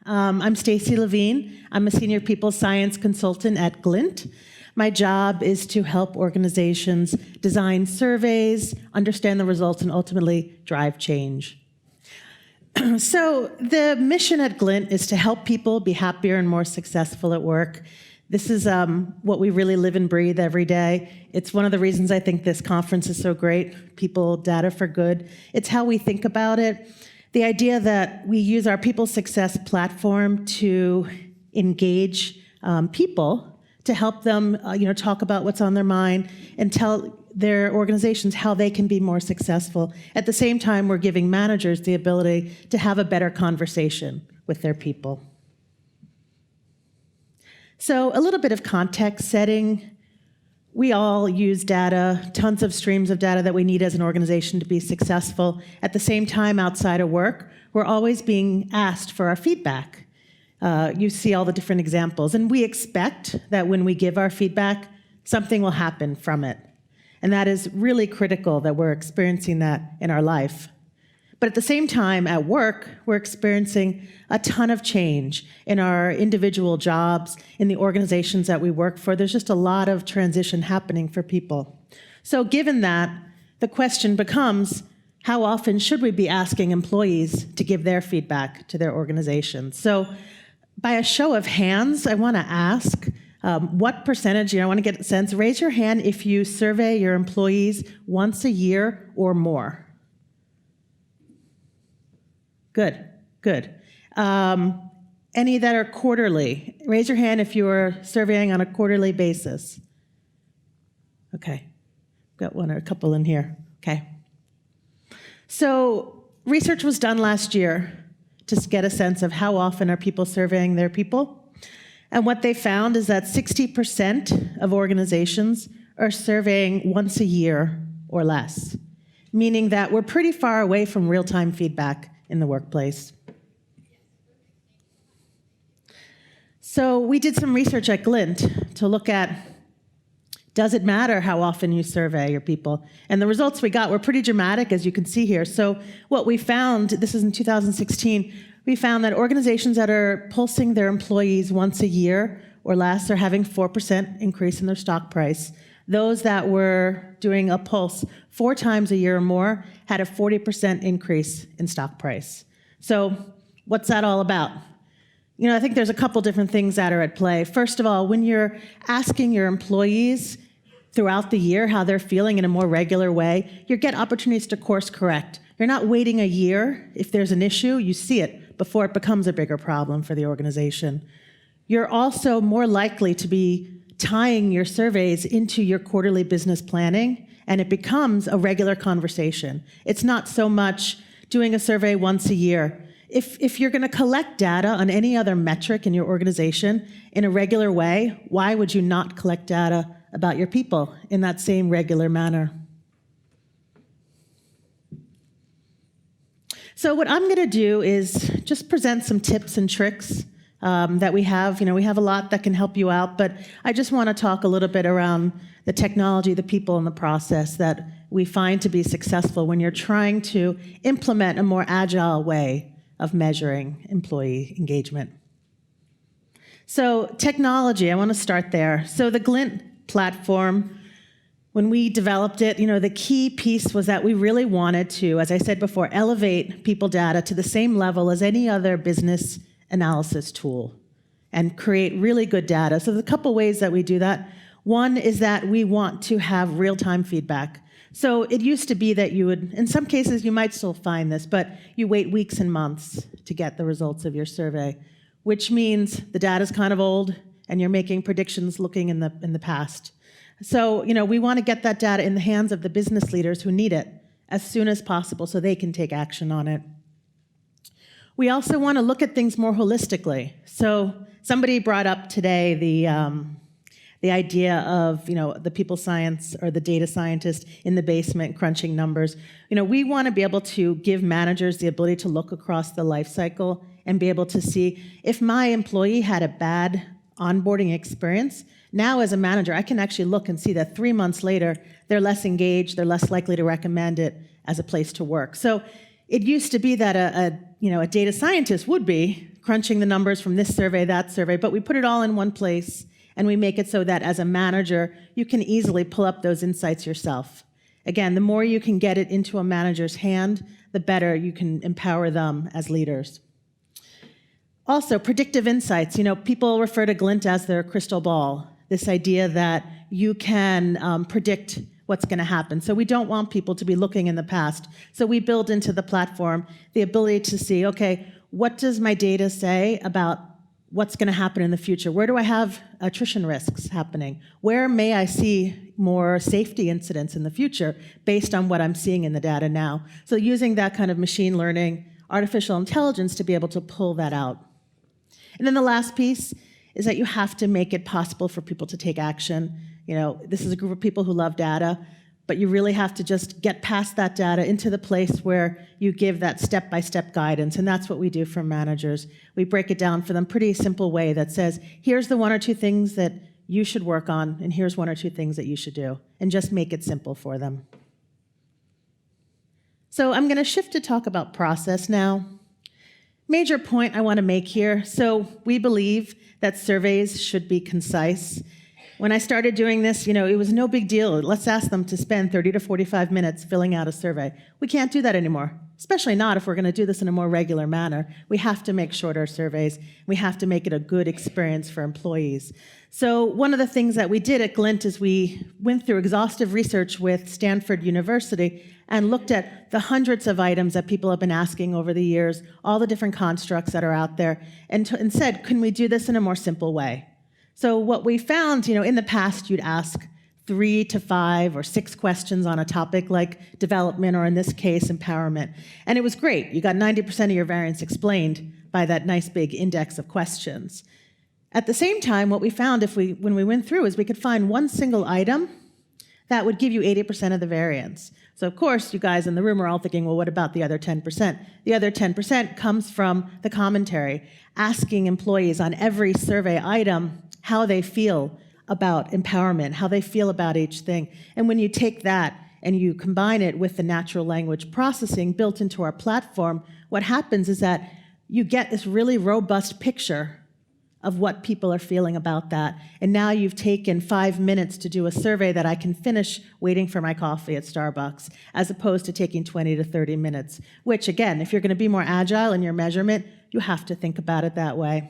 I'm Stacey Levine. I'm a senior people science consultant at Glint. My job is to help organizations design surveys, understand the results, and ultimately drive change. So the mission at Glint is to help people be happier and more successful at work. This is what we really live and breathe every day. It's one of the reasons I think this conference is so great, People Data for Good. It's how we think about it. The idea that we use our people success platform to engage people, to help them talk about what's on their mind and tell their organizations how they can be more successful. At the same time, we're giving managers the ability to have a better conversation with their people. So a little bit of context setting. We all use data, tons of streams of data that we need as an organization to be successful. At the same time, outside of work, we're always being asked for our feedback. You see all the different examples, and we expect that when we give our feedback, something will happen from it. And that is really critical that we're experiencing that in our life. But at the same time, at work, we're experiencing a ton of change in our individual jobs, in the organizations that we work for. There's just a lot of transition happening for people. So given that, the question becomes, how often should we be asking employees to give their feedback to their organizations? So by a show of hands, I want to ask, what percentage, I want to get a sense, raise your hand if you survey your employees once a year or more. Good, good. Any that are quarterly? Raise your hand if you are surveying on a quarterly basis. Okay, got one or a couple in here. Okay. So research was done last year to get a sense of how often are people surveying their people. And what they found is that 60% of organizations are surveying once a year or less, meaning that we're pretty far away from real-time feedback in the workplace. So we did some research at Glint to look at, does it matter how often you survey your people? And the results we got were pretty dramatic, as you can see here. So what we found, this is in 2016, we found that organizations that are pulsing their employees once a year or less are having 4% increase in their stock price. Those that were doing a pulse 4 times a year or more had a 40% increase in stock price. So what's that all about? I think there's a couple different things that are at play. First of all, when you're asking your employees throughout the year how they're feeling in a more regular way, you get opportunities to course correct. You're not waiting a year. If there's an issue, you see it before it becomes a bigger problem for the organization. You're also more likely to be tying your surveys into your quarterly business planning, and it becomes a regular conversation. It's not so much doing a survey once a year. If you're going to collect data on any other metric in your organization in a regular way, why would you not collect data about your people in that same regular manner? So what I'm going to do is just present some tips and tricks that we have. We have a lot that can help you out, but I just want to talk a little bit around the technology, the people, and the process that we find to be successful when you're trying to implement a more agile way of measuring employee engagement. So technology, I want to start there. So the Glint platform, when we developed it, the key piece was that we really wanted to, as I said before, elevate people data to the same level as any other business analysis tool and create really good data. So there's a couple ways that we do that. One is that we want to have real-time feedback. So it used to be that you would, in some cases you might still find this, but you wait weeks and months to get the results of your survey, which means the data's kind of old and you're making predictions looking in the past. So, we want to get that data in the hands of the business leaders who need it as soon as possible so they can take action on it. We also want to look at things more holistically. So somebody brought up today the idea of, the people science or the data scientist in the basement crunching numbers. We want to be able to give managers the ability to look across the life cycle and be able to see if my employee had a bad onboarding experience. Now as a manager, I can actually look and see that 3 months later, they're less engaged, they're less likely to recommend it as a place to work. So it used to be that a data scientist would be crunching the numbers from this survey, that survey, but we put it all in one place, and we make it so that as a manager, you can easily pull up those insights yourself. Again, the more you can get it into a manager's hand, the better you can empower them as leaders. Also, predictive insights. People refer to Glint as their crystal ball, this idea that you can predict what's going to happen. So we don't want people to be looking in the past. So we build into the platform the ability to see, okay, what does my data say about what's going to happen in the future? Where do I have attrition risks happening? Where may I see more safety incidents in the future based on what I'm seeing in the data now? So using that kind of machine learning, artificial intelligence to be able to pull that out. And then the last piece is that you have to make it possible for people to take action. This is a group of people who love data, but you really have to just get past that data into the place where you give that step-by-step guidance, and that's what we do for managers. We break it down for them pretty simple way that says, here's the 1 or 2 things that you should work on, and here's 1 or 2 things that you should do, and just make it simple for them. So I'm going to shift to talk about process now. Major point I want to make here. So we believe that surveys should be concise. When I started doing this, it was no big deal. Let's ask them to spend 30 to 45 minutes filling out a survey. We can't do that anymore, especially not if we're going to do this in a more regular manner. We have to make shorter surveys. We have to make it a good experience for employees. So one of the things that we did at Glint is we went through exhaustive research with Stanford University and looked at the hundreds of items that people have been asking over the years, all the different constructs that are out there, and said, can we do this in a more simple way? So what we found, in the past, you'd ask 3 to 5 or 6 questions on a topic like development, or in this case, empowerment. And it was great. You got 90% of your variance explained by that nice big index of questions. At the same time, what we found when we went through is we could find one single item that would give you 80% of the variance. So of course, you guys in the room are all thinking, well, what about the other 10%? The other 10% comes from the commentary, asking employees on every survey item how they feel about empowerment, how they feel about each thing. And when you take that and you combine it with the natural language processing built into our platform, what happens is that you get this really robust picture of what people are feeling about that. And now you've taken 5 minutes to do a survey that I can finish waiting for my coffee at Starbucks, as opposed to taking 20 to 30 minutes, which again, if you're going to be more agile in your measurement, you have to think about it that way.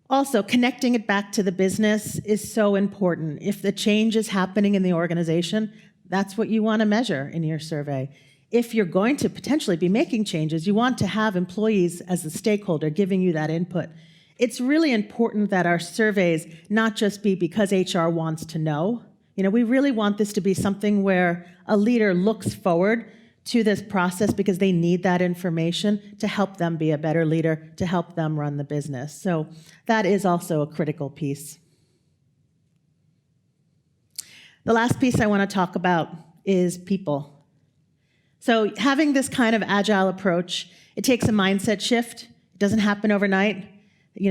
Also, connecting it back to the business is so important. If the change is happening in the organization, that's what you want to measure in your survey. If you're going to potentially be making changes, you want to have employees as a stakeholder giving you that input. It's really important that our surveys not just be because HR wants to know. We really want this to be something where a leader looks forward to this process because they need that information to help them be a better leader, to help them run the business. So that is also a critical piece. The last piece I want to talk about is people. So having this kind of agile approach, it takes a mindset shift. It doesn't happen overnight.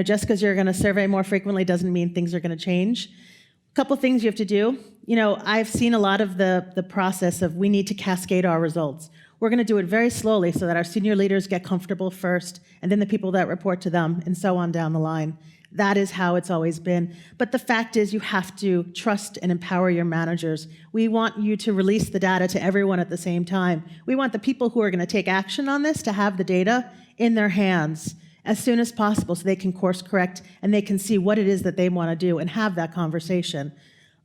Just because you're going to survey more frequently doesn't mean things are going to change. A couple things you have to do. I've seen a lot of the process of we need to cascade our results. We're going to do it very slowly so that our senior leaders get comfortable first, and then the people that report to them, and so on down the line. That is how it's always been. But the fact is you have to trust and empower your managers. We want you to release the data to everyone at the same time. We want the people who are going to take action on this to have the data in their hands as soon as possible so they can course correct and they can see what it is that they want to do and have that conversation.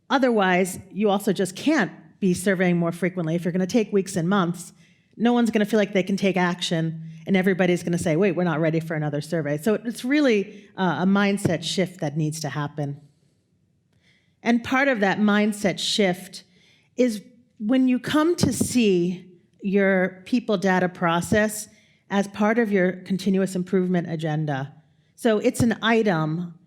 Otherwise, you also just can't be surveying more frequently. If you're going to take weeks and months, no one's going to feel like they can take action, and everybody's going to say, wait, we're not ready for another survey. So it's really a mindset shift that needs to happen. And part of that mindset shift is when you come to see your people data process as part of your continuous improvement agenda. So it's an item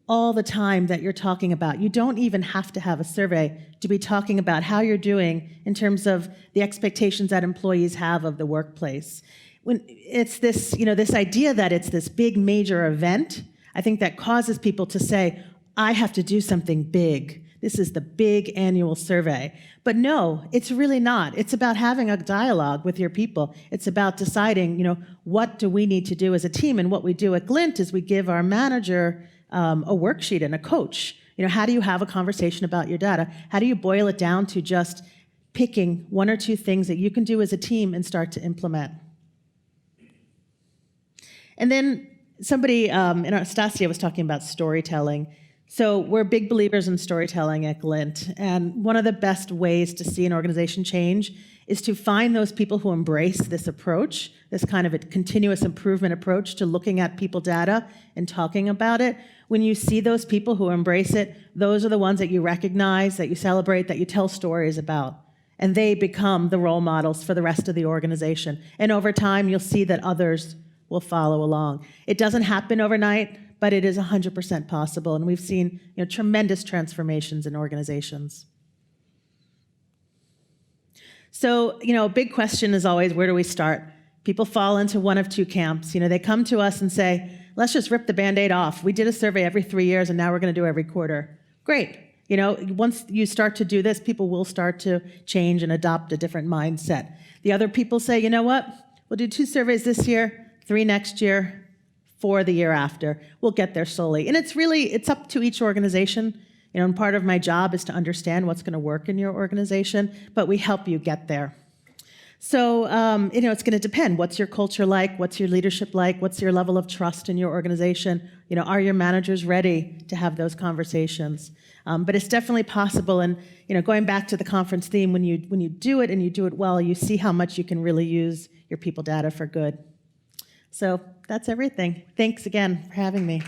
all the time that you're talking about. You don't even have to have a survey to be talking about how you're doing in terms of the expectations that employees have of the workplace. When it's this, this idea that it's this big major event, I think that causes people to say, I have to do something big this is the big annual survey. But no, it's really not. It's about having a dialogue with your people. It's about deciding, what do we need to do as a team? And what we do at Glint is we give our manager a worksheet and a coach. How do you have a conversation about your data? How do you boil it down to just picking one or two things that you can do as a team and start to implement? And then somebody, Stasia was talking about storytelling. So we're big believers in storytelling at Glint. And one of the best ways to see an organization change is to find those people who embrace this approach, this kind of a continuous improvement approach to looking at people data and talking about it. When you see those people who embrace it, those are the ones that you recognize, that you celebrate, that you tell stories about. And they become the role models for the rest of the organization. And over time, you'll see that others will follow along. It doesn't happen overnight, but it is 100% possible. And we've seen tremendous transformations in organizations. So, a big question is always, where do we start? People fall into one of two camps. They come to us and say, let's just rip the Band-Aid off. We did a survey every 3 years, and now we're going to do every quarter. Great. Once you start to do this, people will start to change and adopt a different mindset. The other people say, you know what? We'll do 2 surveys this year, 3 next year, 4 the year after. We'll get there slowly. And it's up to each organization. And part of my job is to understand what's going to work in your organization, but we help you get there. So, it's going to depend. What's your culture like? What's your leadership like? What's your level of trust in your organization? Are your managers ready to have those conversations? But it's definitely possible. And, going back to the conference theme, when you do it and you do it well, you see how much you can really use your people data for good. So that's everything. Thanks again for having me.